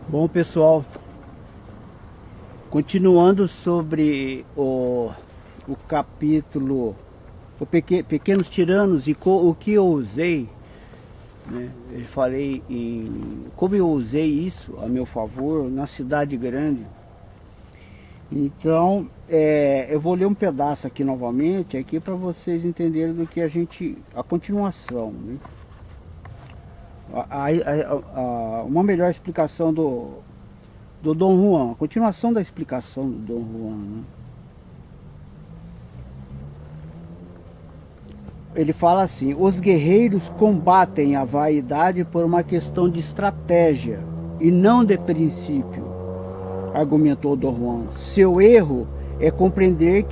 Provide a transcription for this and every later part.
Bom, pessoal, continuando sobre o capítulo Pequenos Tiranos e o que eu usei, né? Eu falei em como eu usei isso a meu favor na cidade grande. Então, eu vou ler um pedaço aqui novamente aqui para vocês entenderem do que a continuação, né? Uma melhor explicação do Dom Juan, a continuação da explicação do Dom Juan, né? Ele fala assim: os guerreiros combatem a vaidade por uma questão de estratégia e não de princípio, argumentou Dom Juan. Seu erro é compreender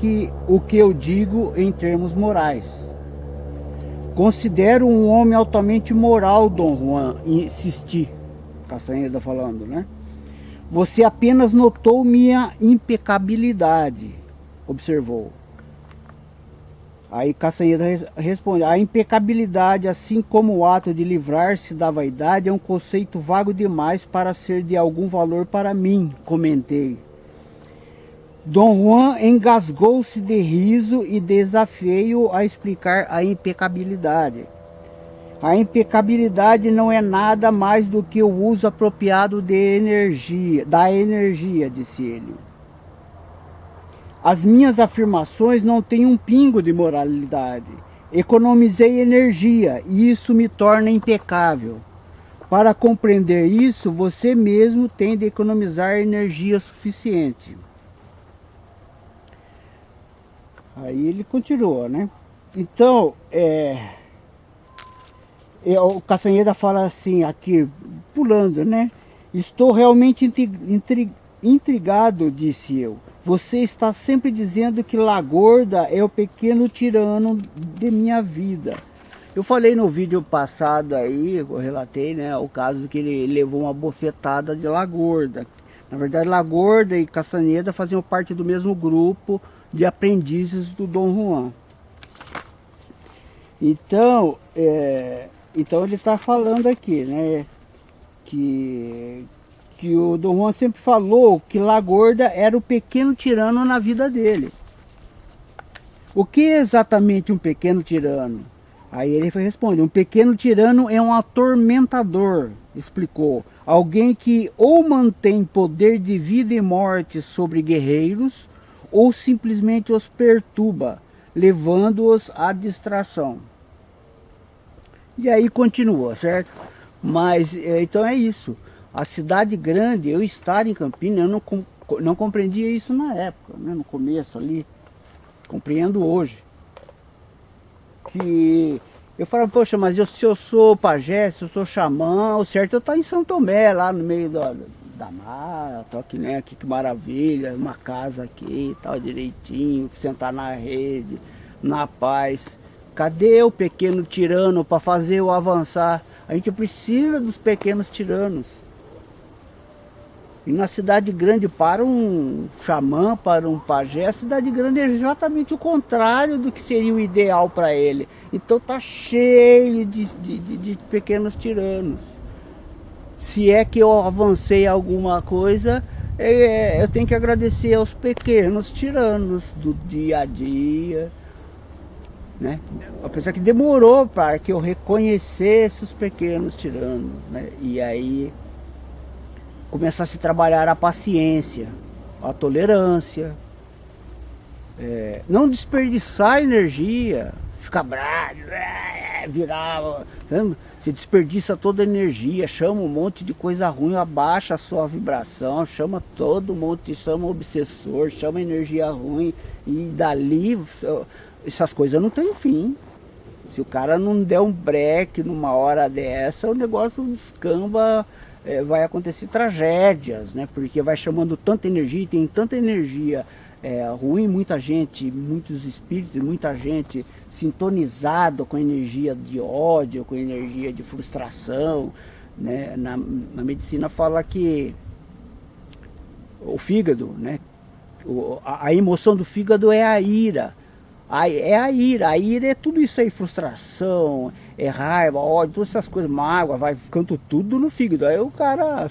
o que eu digo em termos morais. Considero um homem altamente moral, Dom Juan, insisti, Castaneda falando, né? Você apenas notou minha impecabilidade, observou. Aí Castaneda responde: a impecabilidade, assim como o ato de livrar-se da vaidade, é um conceito vago demais para ser de algum valor para mim, comentei. Dom Juan engasgou-se de riso e desafiei-o a explicar a impecabilidade. A impecabilidade não é nada mais do que o uso apropriado da energia, disse ele. As minhas afirmações não têm um pingo de moralidade. Economizei energia e isso me torna impecável. Para compreender isso, você mesmo tem de economizar energia suficiente. Aí ele continua, né? Então, o Castaneda fala assim, aqui, pulando, né? Estou realmente intrigado, disse eu. Você está sempre dizendo que Lagorda é o pequeno tirano de minha vida. Eu falei no vídeo passado aí, eu relatei, né, o caso que ele levou uma bofetada de Lagorda. Na verdade, Lagorda e Castaneda faziam parte do mesmo grupo de aprendizes do Dom Juan. Então, ele está falando aqui, né, que o Dom Juan sempre falou que Lagorda era o pequeno tirano na vida dele. O que é exatamente um pequeno tirano? Aí ele responde: um pequeno tirano é um atormentador, explicou. Alguém que ou mantém poder de vida e morte sobre guerreiros, ou simplesmente os perturba, levando-os à distração. E aí continua, certo? Mas, então é isso. A cidade grande, eu estar em Campinas, eu não compreendia isso na época, né? No começo ali, compreendo hoje. Que eu falava, poxa, mas se eu sou pajé, se eu sou xamã, o certo é eu estar em São Tomé, lá no meio da mata, tô aqui, né? Aqui que maravilha, uma casa aqui, tal, direitinho, sentar na rede, na paz. Cadê o pequeno tirano para fazer o avançar? A gente precisa dos pequenos tiranos. E na cidade grande, para um xamã, para um pajé, a cidade grande é exatamente o contrário do que seria o ideal para ele. Então tá cheio de pequenos tiranos. Se é que eu avancei alguma coisa, eu tenho que agradecer aos pequenos tiranos do dia a dia, né? Apesar que demorou para que eu reconhecesse os pequenos tiranos, né? E aí começasse a trabalhar a paciência, a tolerância, não desperdiçar energia, ficar bravo, virar, sabe? Você desperdiça toda a energia, chama um monte de coisa ruim, abaixa a sua vibração, chama todo mundo, chama o obsessor, chama energia ruim, e dali essas coisas não tem fim. Se o cara não der um break numa hora dessa, o negócio descamba, vai acontecer tragédias, né? Porque vai chamando tanta energia, e tem tanta energia ruim, muita gente, muitos espíritos, muita gente sintonizado com energia de ódio, com energia de frustração, né? Na medicina fala que o fígado, né? A emoção do fígado é a ira. É a ira é tudo isso aí, frustração, é raiva, ódio, todas essas coisas, mágoa, vai ficando tudo no fígado. Aí o cara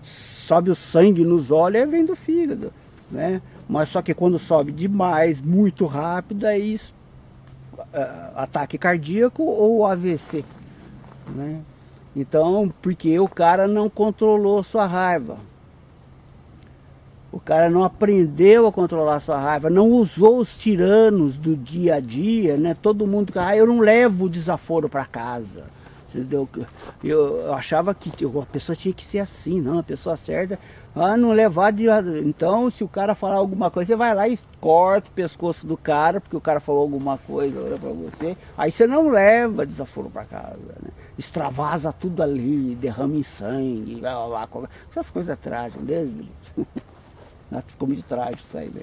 sobe o sangue nos olhos e vem do fígado, né? Mas só que quando sobe demais, muito rápido, aí ataque cardíaco ou AVC, né? Então, porque o cara não controlou sua raiva. O cara não aprendeu a controlar sua raiva, não usou os tiranos do dia a dia, né? Todo mundo, eu não levo o desaforo para casa, entendeu? Eu achava que a pessoa tinha que ser assim, não, a pessoa certa, não levar de... Então, se o cara falar alguma coisa, você vai lá e corta o pescoço do cara, porque o cara falou alguma coisa para você, aí você não leva desaforo para casa, né? Extravasa tudo ali, derrama em sangue, blá, blá, blá, essas coisas trágicas, desde... Ficou muito trágico isso aí, né?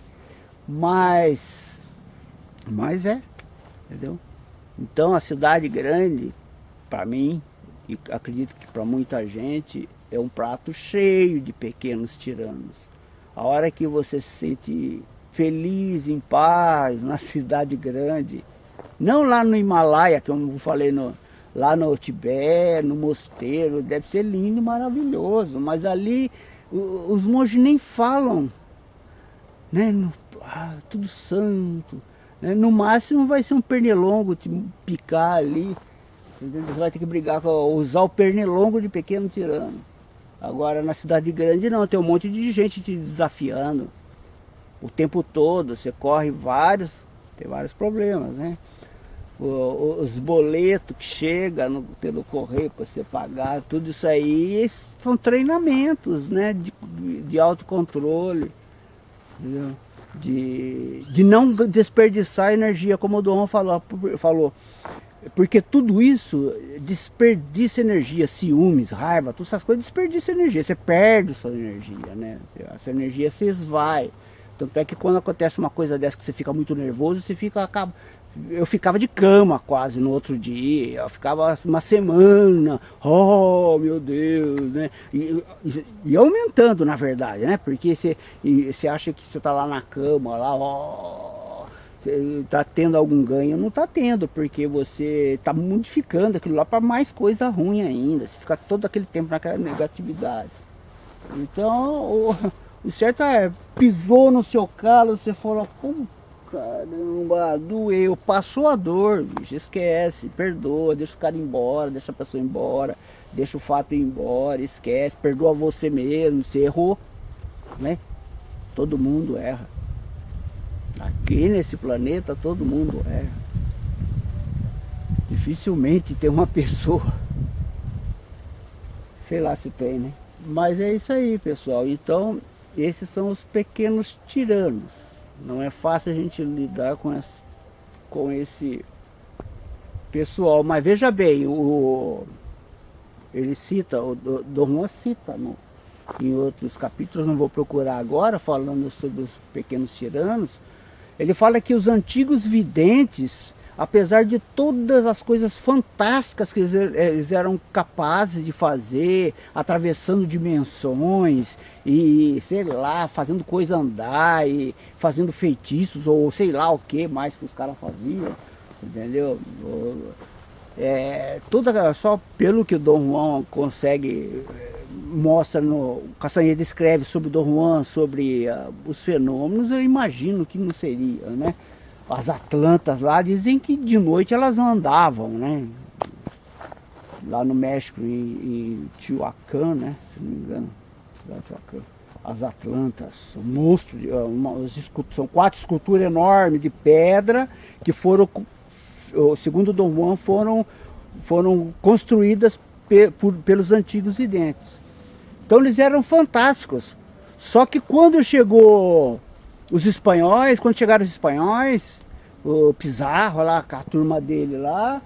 Mas entendeu? Então a cidade grande, para mim, e acredito que para muita gente, é um prato cheio de pequenos tiranos. A hora que você se sente feliz, em paz, na cidade grande, não lá no Himalaia, que eu falei, lá no Tibete, no mosteiro, deve ser lindo e maravilhoso, mas ali os monges nem falam, né? Tudo santo, né? No máximo vai ser um pernilongo te picar ali, entendeu? Você vai ter que brigar usar o pernilongo de pequeno tirano. Agora na cidade grande não, tem um monte de gente te desafiando o tempo todo, você corre tem vários problemas, né? Os boletos que chegam pelo correio para você pagar, tudo isso aí são treinamentos, né? De autocontrole, entendeu? De não desperdiçar energia, como o Dom falou. Porque tudo isso desperdiça energia, ciúmes, raiva, todas essas coisas desperdiça energia, você perde sua energia, né? Essa energia se esvai. Tanto é que quando acontece uma coisa dessa que você fica muito nervoso, eu ficava de cama quase no outro dia, eu ficava uma semana, oh meu Deus, né? E aumentando na verdade, né? Porque você acha que você está lá na cama, lá, você está tendo algum ganho, não está tendo, porque você está modificando aquilo lá para mais coisa ruim ainda, você fica todo aquele tempo naquela negatividade. Então, o certo é, pisou no seu calo, você falou, pô, caramba, doeu, passou a dor, bicho, esquece, perdoa, deixa o cara embora, deixa a pessoa embora, deixa o fato ir embora, esquece, perdoa você mesmo, você errou, né? Todo mundo erra. Aqui nesse planeta todo mundo erra. Dificilmente tem uma pessoa, sei lá se tem, né? Mas é isso aí, pessoal. Então, esses são os pequenos tiranos. Não é fácil a gente lidar com esse pessoal. Mas veja bem, ele cita, o Dom Juan cita em outros capítulos, não vou procurar agora, falando sobre os pequenos tiranos. Ele fala que os antigos videntes, apesar de todas as coisas fantásticas que eles eram capazes de fazer, atravessando dimensões e, sei lá, fazendo coisa andar e fazendo feitiços ou sei lá o que mais que os caras faziam, entendeu? Só pelo que o Dom Juan consegue, mostra, Castaneda escreve sobre o Dom Juan, sobre os fenômenos, eu imagino que não seria, né? As Atlantas lá dizem que de noite elas andavam, né? Lá no México, em Teotihuacan, né? Se não me engano, cidade de Teotihuacan. As Atlantas, o monstro, são 4 esculturas enormes de pedra que foram, segundo Dom Juan, foram construídas pelos antigos videntes. Então eles eram fantásticos. Só que quando chegaram os espanhóis, o Pizarro lá, com a turma dele lá,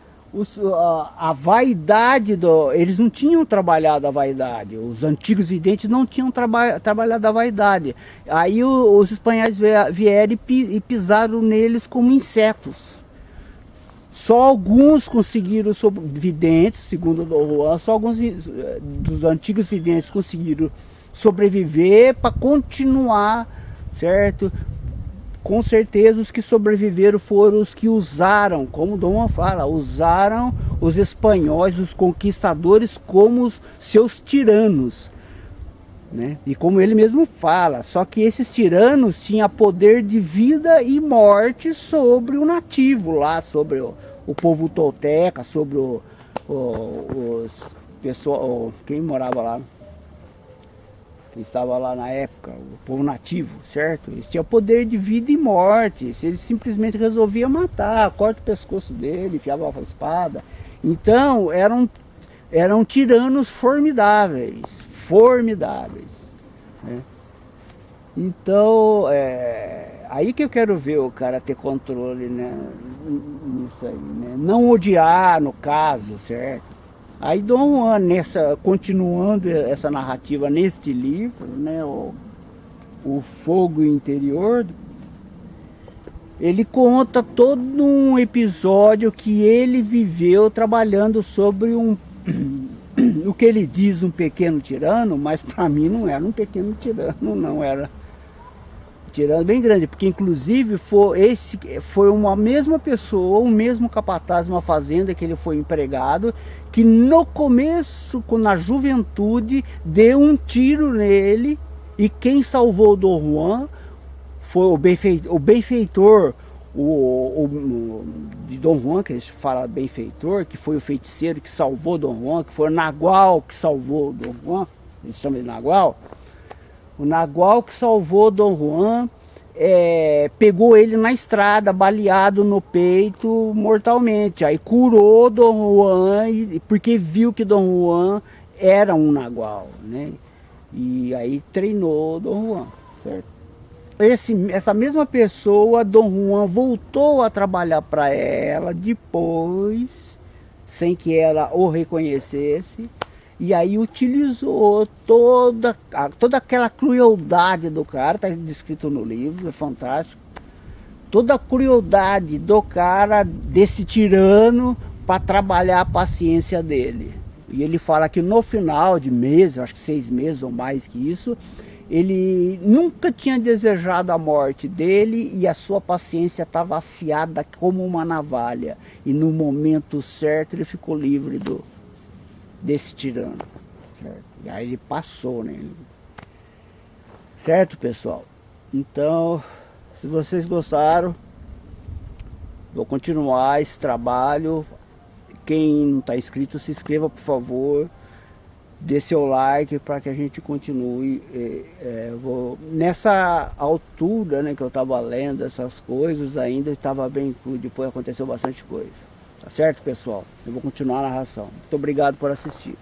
a vaidade, eles não tinham trabalhado a vaidade, os antigos videntes não tinham trabalhado a vaidade. Aí os espanhóis vieram e pisaram neles como insetos. Só alguns conseguiram, videntes, segundo o Dom Juan, só alguns dos antigos videntes conseguiram sobreviver para continuar, certo? com certeza os que sobreviveram foram os que usaram, como Dom Juan fala, usaram os espanhóis, os conquistadores como os seus tiranos, né? E como ele mesmo fala, só que esses tiranos tinham poder de vida e morte sobre o nativo lá, sobre o povo tolteca, sobre os pessoal, quem morava lá, que estava lá na época, o povo nativo, certo? Eles tinham poder de vida e morte. Se eles simplesmente resolviam matar, corta o pescoço dele, enfiava a espada. Então eram tiranos formidáveis, né? Então aí que eu quero ver o cara ter controle, né, nisso aí, né? Não odiar, no caso, certo? Aí Dom Juan, continuando essa narrativa neste livro, né, o Fogo Interior, ele conta todo um episódio que ele viveu trabalhando sobre o que ele diz um pequeno tirano, mas para mim não era um pequeno tirano, não era tirano bem grande, porque inclusive foi uma mesma pessoa, o mesmo capataz de uma fazenda que ele foi empregado, que no começo, na juventude, deu um tiro nele, e quem salvou Dom Juan foi o benfeitor, de Dom Juan, que a gente fala benfeitor, que foi o feiticeiro que salvou Dom Juan, que foi o Nagual que salvou Dom Juan, eles chamam de Nagual. O Nagual que salvou Dom Juan, pegou ele na estrada, baleado no peito mortalmente. Aí curou Dom Juan, porque viu que Dom Juan era um Nagual, né? E aí treinou Dom Juan, certo? Essa mesma pessoa, Dom Juan voltou a trabalhar para ela depois, sem que ela o reconhecesse. E aí utilizou toda aquela crueldade do cara, está descrito no livro, é fantástico. Toda a crueldade do cara, desse tirano, para trabalhar a paciência dele. E ele fala que no final de meses, acho que 6 meses ou mais que isso, ele nunca tinha desejado a morte dele e a sua paciência estava afiada como uma navalha. E no momento certo ele ficou livre desse tirano, certo? E aí ele passou, né? Certo, pessoal? Então, se vocês gostaram, vou continuar esse trabalho. Quem não está inscrito, se inscreva, por favor. Dê seu like para que a gente continue. Nessa altura, né, que eu estava lendo essas coisas, ainda estava bem cru, depois aconteceu bastante coisa. Tá certo, pessoal? Eu vou continuar a narração. Muito obrigado por assistir.